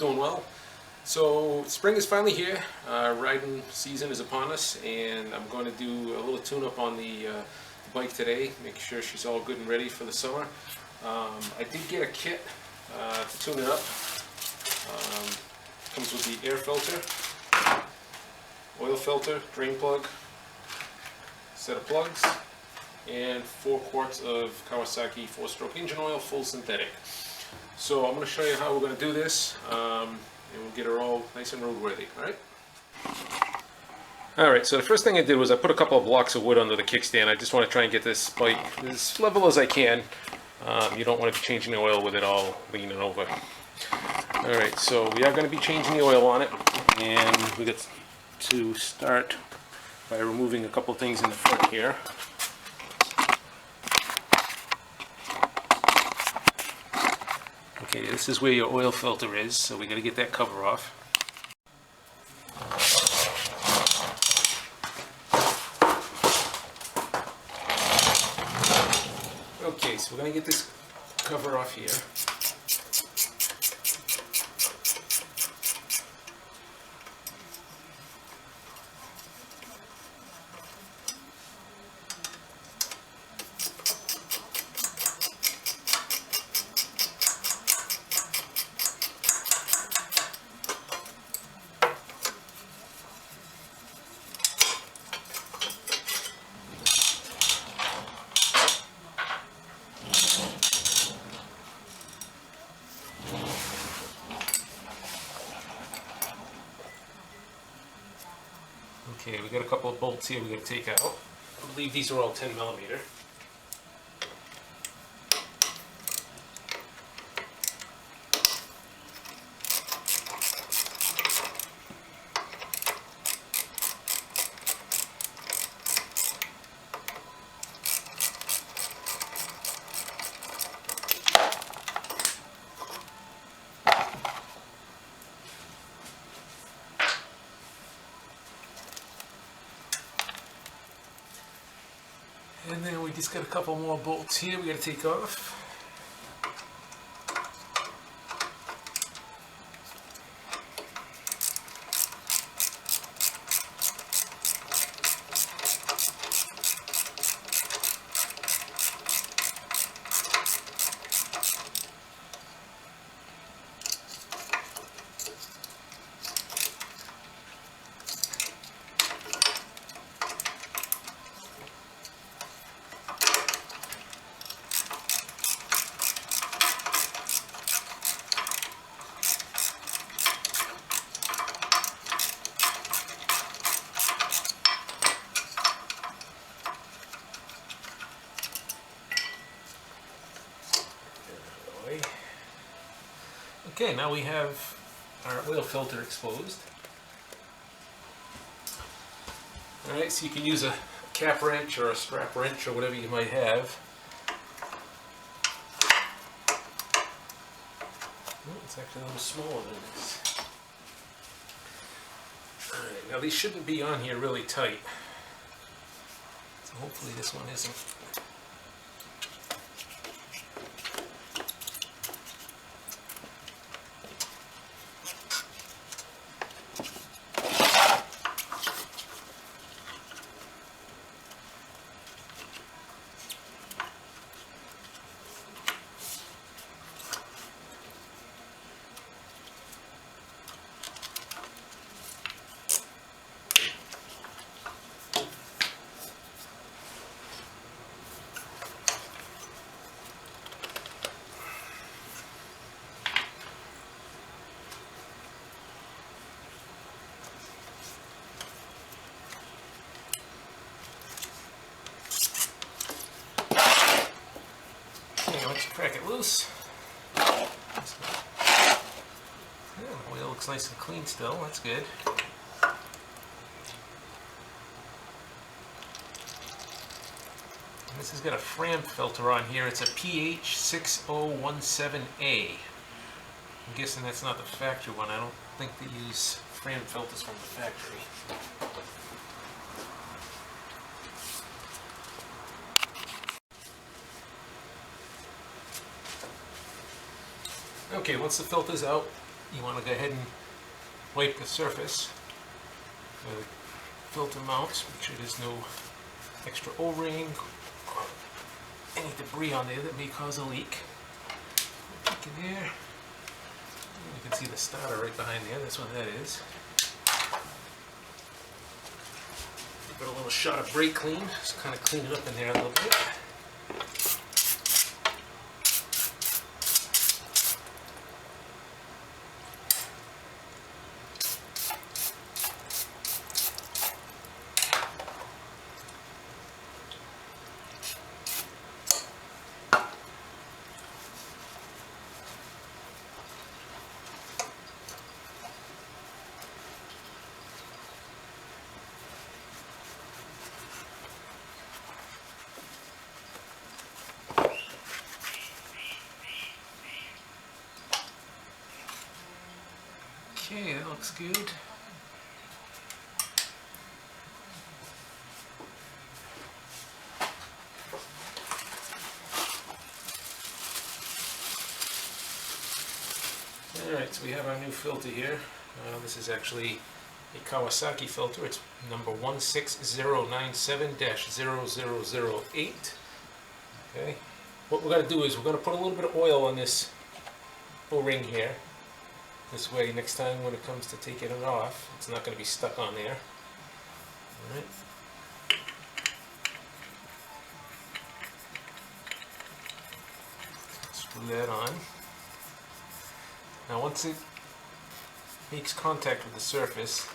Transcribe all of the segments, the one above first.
doing well. So spring is finally here. Riding season is upon us, and I'm going to do a little tune-up on the bike today. Make sure she's all good and ready for the summer. I did get a kit to tune it up. Comes with the air filter, oil filter, drain plug, set of plugs, and 4 quarts of Kawasaki 4-stroke engine oil, full synthetic. So I'm going to show you how we're going to do this, and we'll get her all nice and roadworthy. Alright, so the first thing I did was I put a couple of blocks of wood under the kickstand. I just want to try and get this bike as level as I can. You don't want to be changing the oil with it all leaning over. Alright, so we are going to be changing the oil on it, and we got to start by removing a couple things in the front here. Okay, this is where your oil filter is, so we got to get that cover off. Okay, so we're going to get this cover off here. Okay, we got a couple of bolts here we got to take out. I believe these are all 10mm. And then we just got a couple more bolts here we got to take off. Okay, now we have our oil filter exposed. Alright, so you can use a cap wrench or a strap wrench or whatever you might have. Oh, it's actually a little smaller than this. Alright, now these shouldn't be on here really tight. So hopefully this one isn't. Once you crack it loose, yeah, the oil looks nice and clean still, that's good. And this has got a Fram filter on here, it's a PH6017A. I'm guessing that's not the factory one, I don't think they use Fram filters from the factory. Okay, once the filter's out, you want to go ahead and wipe the surface where the filter mounts. Make sure there's no extra O-ring or any debris on there that may cause a leak. Look in there. You can see the starter right behind there. That's what that is. Give it a little shot of brake clean. Just kind of clean it up in there a little bit. Okay, that looks good. Alright, so we have our new filter here. This is actually a Kawasaki filter. It's number 16097-0008. Okay. What we're going to do is we're going to put a little bit of oil on this O-ring here. This way, next time when it comes to taking it off, it's not going to be stuck on there. Alright. Screw that on. Now once it makes contact with the surface,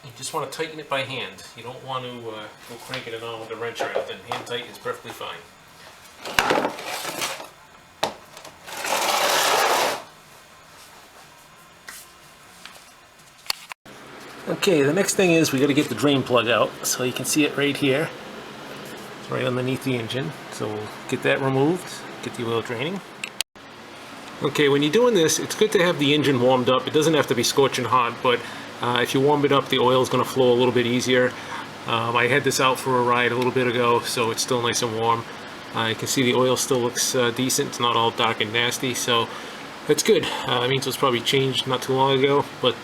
you just want to tighten it by hand. You don't want to go cranking it on with a wrench or anything. Hand tight is perfectly fine. Okay, the next thing is we got to get the drain plug out. So you can see it right here. It's right underneath the engine. So we'll get that removed, get the oil draining. Okay, when you're doing this, it's good to have the engine warmed up. It doesn't have to be scorching hot, but if you warm it up, the oil is going to flow a little bit easier. I had this out for a ride a little bit ago, so it's still nice and warm. You can see the oil still looks decent. It's not all dark and nasty, so that's good. It means it was probably changed not too long ago, but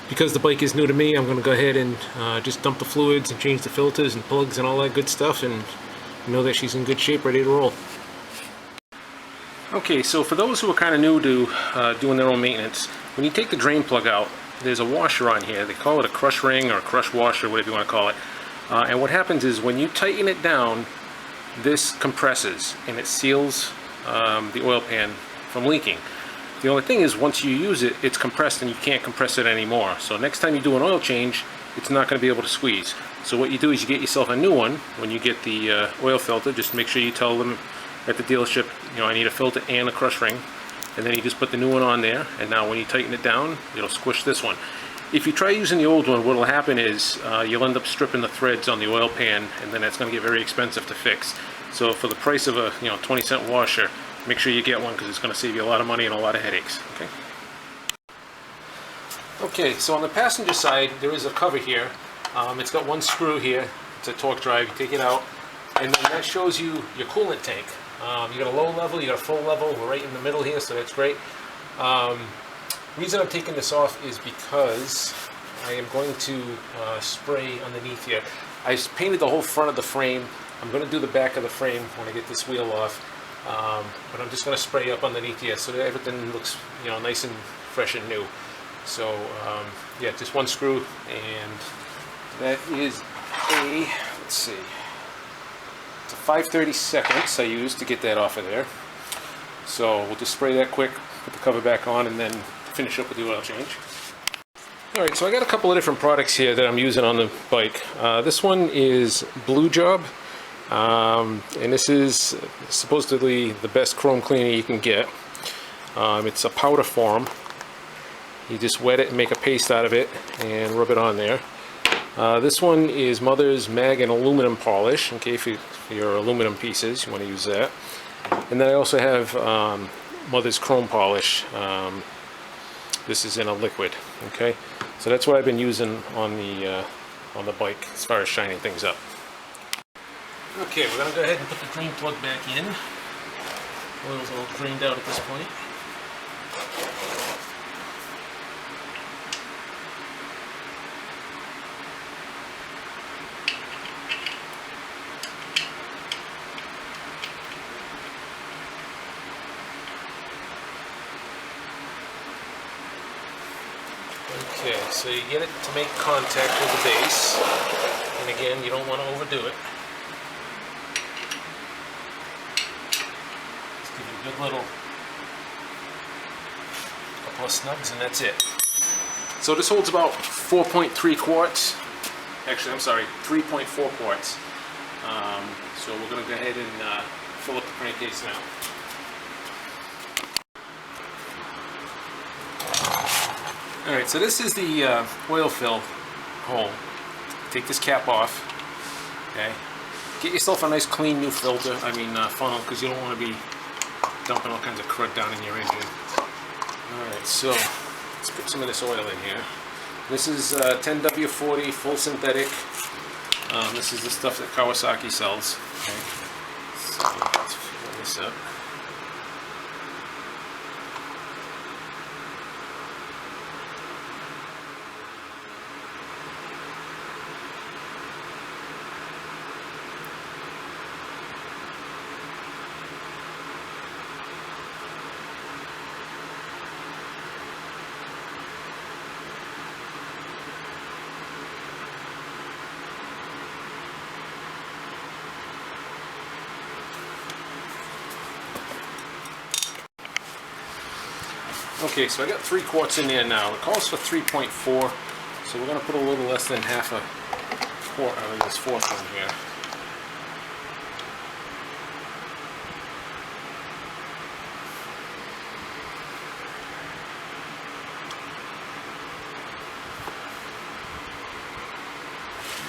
because the bike is new to me, I'm going to go ahead and just dump the fluids and change the filters and plugs and all that good stuff, and know that she's in good shape, ready to roll. Okay, so for those who are kind of new to doing their own maintenance, when you take the drain plug out, there's a washer on here. They call it a crush ring or a crush washer, whatever you want to call it. And what happens is when you tighten it down, this compresses and it seals the oil pan from leaking. The only thing is once you use it, it's compressed and you can't compress it anymore. So next time you do an oil change, it's not going to be able to squeeze. So what you do is you get yourself a new one. When you get the oil filter, just make sure you tell them at the dealership, you know, I need a filter and a crush ring, and then you just put the new one on there, and now when you tighten it down, it'll squish this one. If you try using the old one, what will happen is you'll end up stripping the threads on the oil pan, and then that's going to get very expensive to fix. So for the price of a 20-cent washer, make sure you get one because it's going to save you a lot of money and a lot of headaches. Okay, so on the passenger side, there is a cover here. It's got one screw here. It's a torque drive. You take it out, and then that shows you your coolant tank. You got a low level, you got a full level. We're right in the middle here, so that's great. Reason I'm taking this off is because I am going to spray underneath here. I painted the whole front of the frame. I'm going to do the back of the frame when I get this wheel off. But I'm just going to spray up underneath here so that everything looks, nice and fresh and new. So yeah, just one screw, and that is a, let's see, it's a 5/32 I used to get that off of there. So we'll just spray that quick, put the cover back on, and then finish up with the oil change. Alright, so I got a couple of different products here that I'm using on the bike. This one is Blue Job, and this is supposedly the best chrome cleaner you can get. It's a powder form. You just wet it and make a paste out of it and rub it on there. This one is Mother's Mag and Aluminum Polish, okay, for your aluminum pieces, you want to use that. And then I also have Mother's Chrome Polish. This is in a liquid, okay. So that's what I've been using on the bike as far as shining things up. Okay, we're gonna go ahead and put the drain plug back in. Oil's all drained out at this point. Okay, so you get it to make contact with the base, and again, you don't want to overdo it. Just give it a good little couple of snubs, and that's it. So this holds about 4.3 quarts. Actually, I'm sorry, 3.4 quarts. So we're going to go ahead and fill up the crankcase now. Alright, so this is the oil fill hole. Take this cap off. Okay. Get yourself a nice clean new filter, funnel, because you don't want to be dumping all kinds of crud down in your engine. Alright, so let's put some of this oil in here. This is 10W40 full synthetic. This is the stuff that Kawasaki sells. Okay. So let's fill this up. Okay, so I got 3 quarts in there now. It calls for 3.4, so we're going to put a little less than half a quart out of this fourth one here.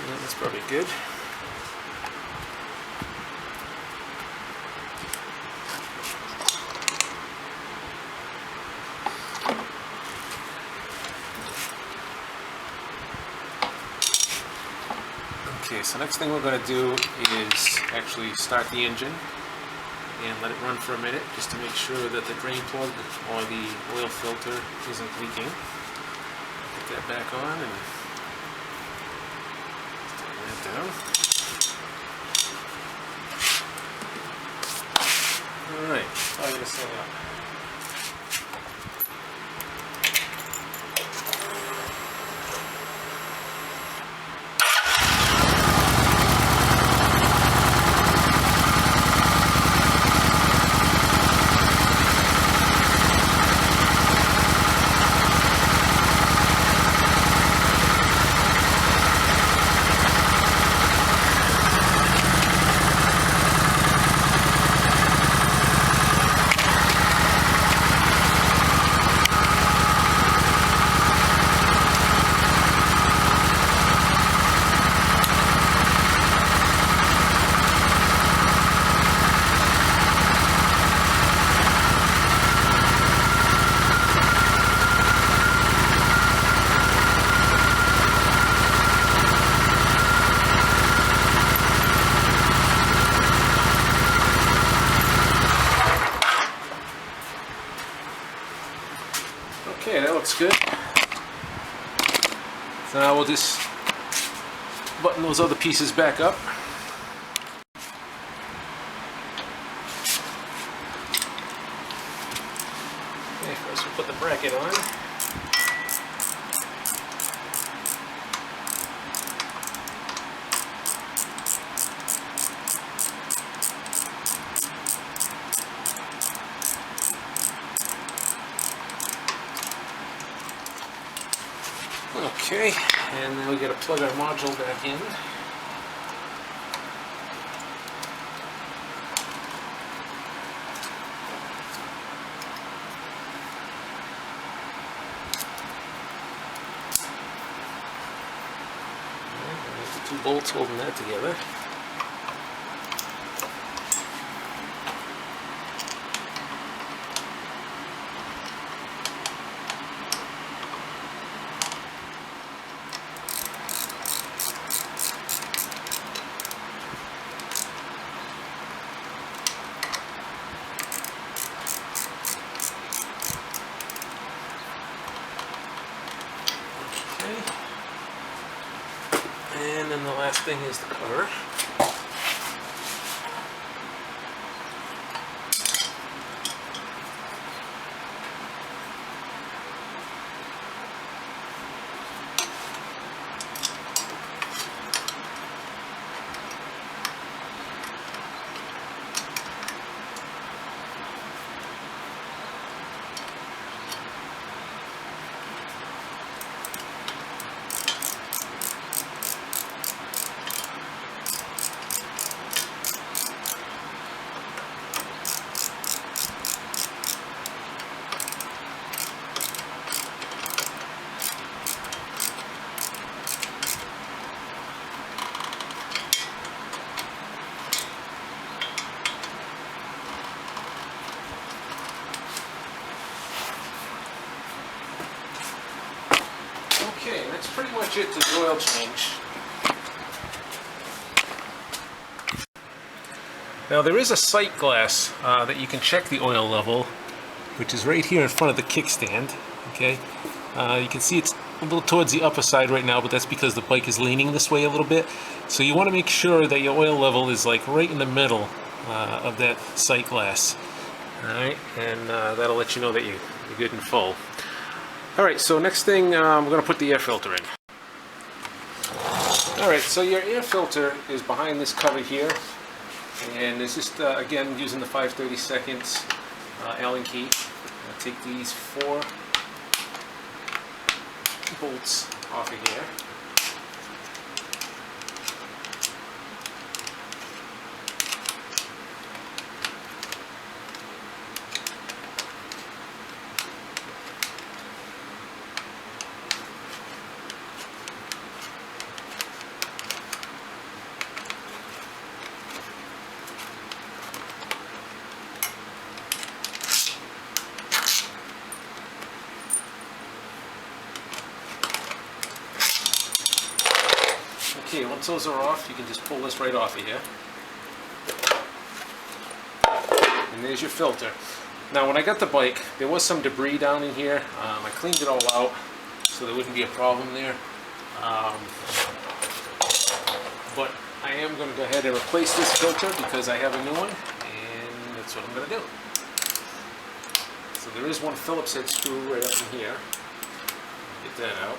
Yeah, that's probably good. Okay, so next thing we're going to do is actually start the engine and let it run for a minute just to make sure that the drain plug or the oil filter isn't leaking. Put that back on and turn that down. Alright, fire this thing up. Okay, that looks good. So now we'll just button those other pieces back up. Okay, first we'll put the bracket on. Okay, and then we got to plug our module back in. There's the 2 bolts holding that together. And then the last thing is the cover. that's pretty much it to the oil change. Now there is a sight glass that you can check the oil level, which is right here in front of the kickstand. Okay, you can see it's a little towards the upper side right now, but that's because the bike is leaning this way a little bit. So you want to make sure that your oil level is like right in the middle of that sight glass. All right, and that'll let you know that you're good and full. All right, so next thing, we're going to put the air filter in. All right, so your air filter is behind this cover here, and it's just, again, using the 5/32 Allen key. I'll take these 4 bolts off of here. Okay, once those are off, you can just pull this right off of here. And there's your filter. Now when I got the bike, there was some debris down in here. I cleaned it all out so there wouldn't be a problem there. But I am going to go ahead and replace this filter because I have a new one, and that's what I'm going to do. So there is one Phillips head screw right up in here. Get that out.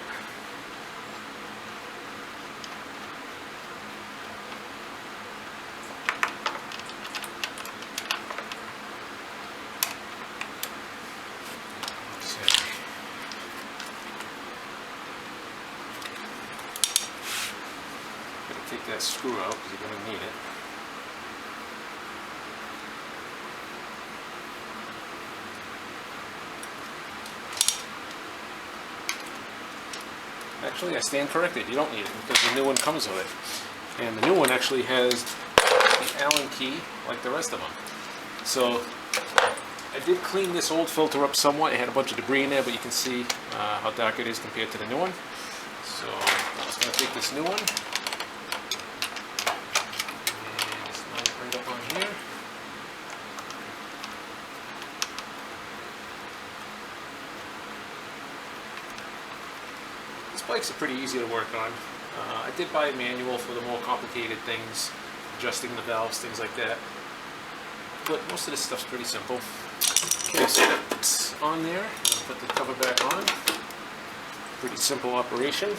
Take that screw out because you're going to need it. Actually, I stand corrected. You don't need it because the new one comes with it. And the new one actually has the Allen key like the rest of them. So I did clean this old filter up somewhat. It had a bunch of debris in there, but you can see how dark it is compared to the new one. So I'm just going to take this new one. Bikes are pretty easy to work on. I did buy a manual for the more complicated things, adjusting the valves, things like that. But most of this stuff's pretty simple. Okay, so that's on there. I'm going to put the cover back on. Pretty simple operation.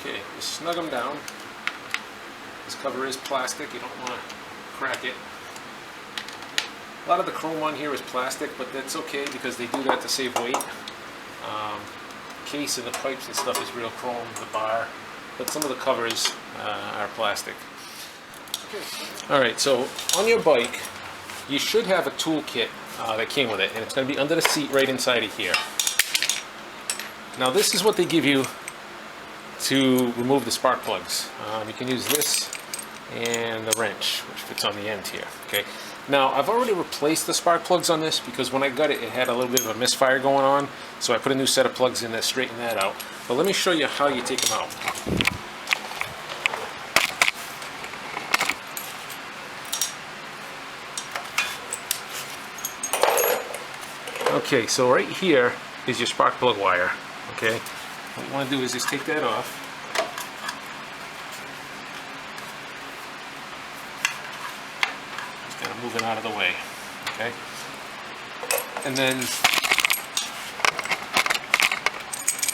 Okay, just snug them down. This cover is plastic, you don't want to crack it. A lot of the chrome on here is plastic, but that's okay because they do that to save weight. Case and the pipes and stuff is real chrome, the bar, but some of the covers are plastic. Okay. Alright, so on your bike, you should have a tool kit that came with it, and it's going to be under the seat right inside of here. Now this is what they give you to remove the spark plugs. You can use this and the wrench, which fits on the end here. Okay. Now I've already replaced the spark plugs on this because when I got it, it had a little bit of a misfire going on. So I put a new set of plugs in there, straighten that out. But let me show you how you take them out. Okay, so right here is your spark plug wire. Okay. What you want to do is just take that off. Just kind of move it out of the way. Okay. And then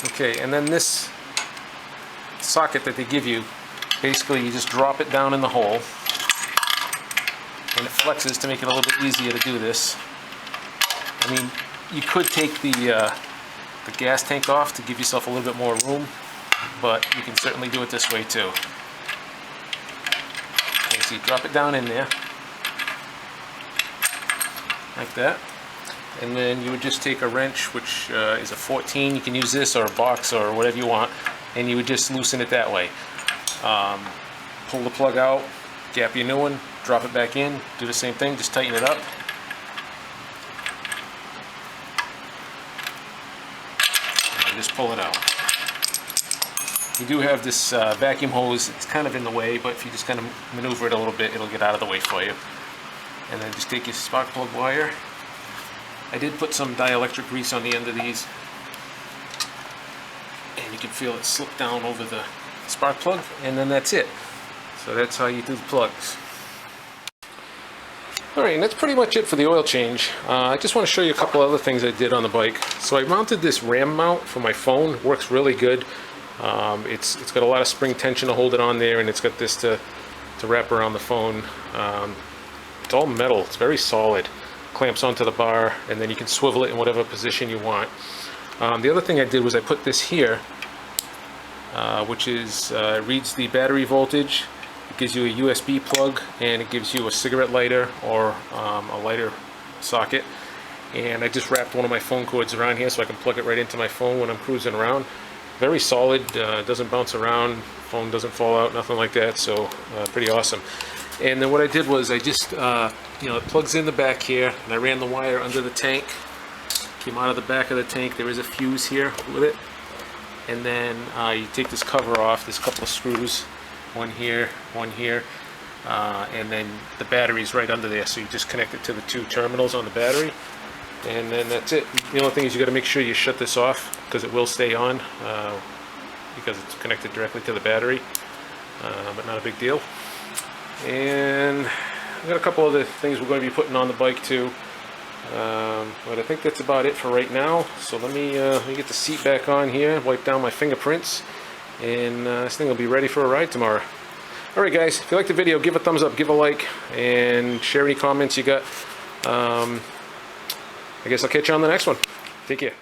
Okay, and then this socket that they give you, basically you just drop it down in the hole, and it flexes to make it a little bit easier to do this. I mean, you could take the gas tank off to give yourself a little bit more room, but you can certainly do it this way too. Okay, so you drop it down in there, like that. And then you would just take a wrench, which is a 14. You can use this or a box or whatever you want, and you would just loosen it that way. Pull the plug out, gap your new one, drop it back in, do the same thing, just tighten it up. And just pull it out. You do have this vacuum hose. It's kind of in the way, but if you just kind of maneuver it a little bit, it'll get out of the way for you. And then just take your spark plug wire. I did put some dielectric grease on the end of these, and you can feel it slip down over the spark plug, and then that's it. So that's how you do the plugs. Alright, and that's pretty much it for the oil change. I just want to show you a couple other things I did on the bike. So I mounted this RAM mount for my phone. It works really good. It's got a lot of spring tension to hold it on there, and it's got this to wrap around the phone. It's all metal. It's very solid. Clamps onto the bar, and then you can swivel it in whatever position you want. The other thing I did was I put this here, which is reads the battery voltage. It gives you a USB plug, and it gives you a cigarette lighter or a lighter socket. And I just wrapped one of my phone cords around here so I can plug it right into my phone when I'm cruising around. Very solid, doesn't bounce around, phone doesn't fall out, nothing like that, so pretty awesome. And then what I did was I just, it plugs in the back here, and I ran the wire under the tank, came out of the back of the tank. There is a fuse here with it. And then you take this cover off, there's a couple of screws, one here, and then the battery's right under there, so you just connect it to the two terminals on the battery, and then that's it. The only thing is you got to make sure you shut this off, because it will stay on, because it's connected directly to the battery, but not a big deal. And I've got a couple other things we're going to be putting on the bike too, but I think that's about it for right now. So let me get the seat back on here, wipe down my fingerprints, and this thing will be ready for a ride tomorrow. Alright guys, if you like the video, give a thumbs up, give a like, and share any comments you got. I guess I'll catch you on the next one. Take care.